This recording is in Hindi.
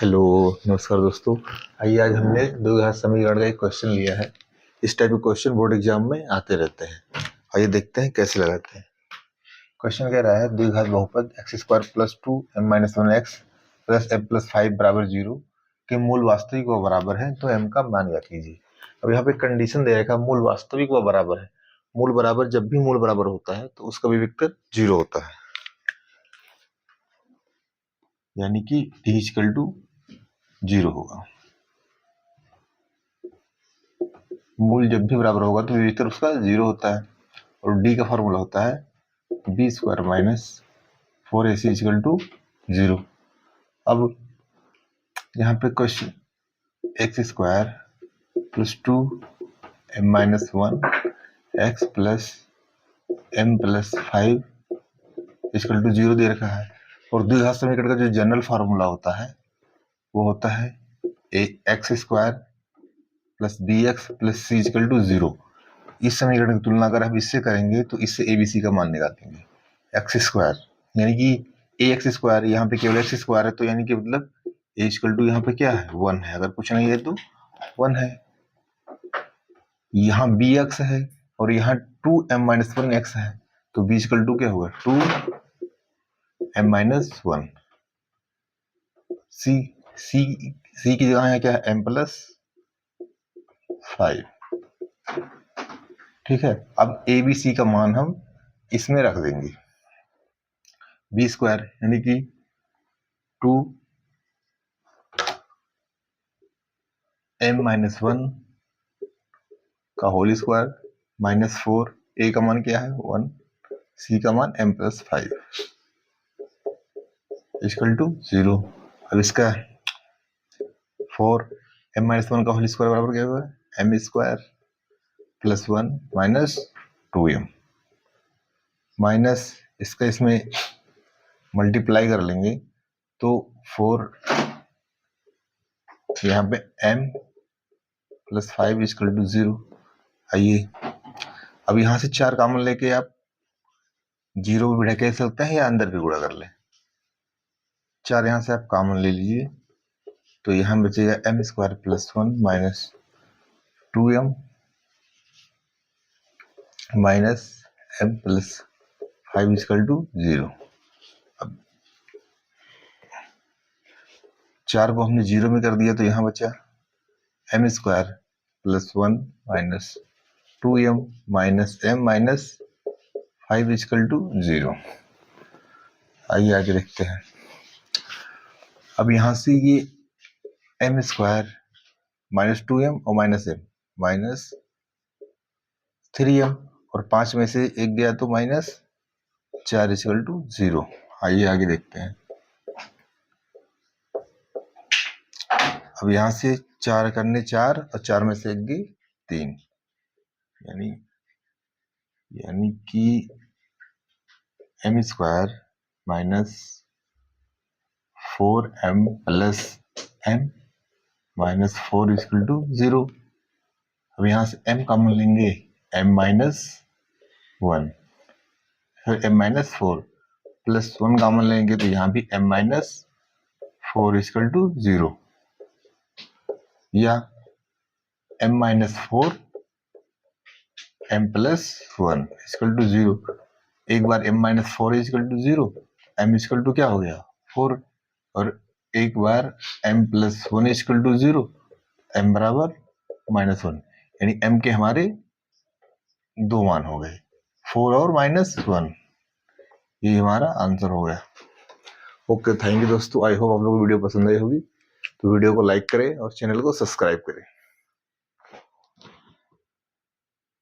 हेलो, नमस्कार दोस्तों। आइए आज हमने द्विघात समीकरण का एक क्वेश्चन लिया है। इस टाइप के क्वेश्चन बोर्ड एग्जाम में आते रहते हैं। आइए देखते हैं कैसे लगाते हैं। क्वेश्चन कह रहा है द्विघात बहुपद x² + 2m-1x + m+5 = 0 के मूल वास्तविक व बराबर है, तो m का मान ज्ञात कीजिए। अब यहाँ पे कंडीशन दे रखा मूल वास्तविक व बराबर है। मूल बराबर, जब भी मूल बराबर होता है तो उसका विविक्तर 0 होता है, यानी कि d = 0 होगा। मूल जब भी बराबर होगा तो विविक्तर उसका 0 होता है, और d का फॉर्मूला होता है b² - 4ac = 0। अब यहाँ पे question x² + 2m-1 x + m+5 = 0 दे रखा है। और द्विघात समीकरण का जो जनरल फार्मूला होता है वो होता है x² + bx + c = 0। इस समीकरण की तुलना अगर हम इससे करेंगे तो इससे abc का मान निकालेंगे। x² यानी कि ax², यहाँ पे केवल x² है, तो यानी कि मतलब a = यहाँ पे क्या है 1 है, अगर कुछ नहीं है तो 1 है। यहाँ bx है और यहाँ 2m-1x है, तो b = क्या होगा 2m-1। c की जगह है क्या है m+5। ठीक है, अब abc का मान हम इसमें रख देंगे। b² यानी कि 2m-1 का होल स्क्वायर -4, a का मान क्या है 1, c का मान m+5 = 0। अब इसका 4m-1 का होल स्क्वायर बराबर क्या होगा m² + 1 - 2m माइनस इसका इसमें मल्टीप्लाई कर लेंगे तो 4 यहाँ पे m+5 = 0। आइए अब यहाँ से 4 कॉमन लेके आप 0 भी ढकेल कैसे सकते हैं या अंदर भी गुणा कर लें। 4 यहाँ से आप कॉमन ले लीजिए तो यहाँ बचेगा m² + 1 - 2m - m+5 = 0। अब 4 को हमने 0 में कर दिया तो यहाँ बचा m² + 1 - 2m - m-5 = 0। आइए आगे देखते हैं। अब यहाँ से ये m² - 2m और -m -3m और 5 में से एक गया तो -4 = 0। आइए आगे देखते हैं। अब यहाँ से 4 करने 4 और 4 में से एक गई 3, यानी कि m² - 4m + m -4 = 0। अब यहाँ से m कॉमन लेंगे m-1, फिर m-4 + 1 कॉमन लेंगे तो यहाँ भी m-4 = 0, या m-4 m+1 = 0। एक बार m-4 = 0, m = क्या हो गया 4, और एक बार m+1 = 0, m = -1, यानी m के हमारे 2 मान हो गए 4 और -1। ये हमारा आंसर हो गया। ओके, थैंक यू दोस्तों। आई होप आप लोगों को वीडियो पसंद आई होगी, तो वीडियो को लाइक करें और चैनल को सब्सक्राइब करें।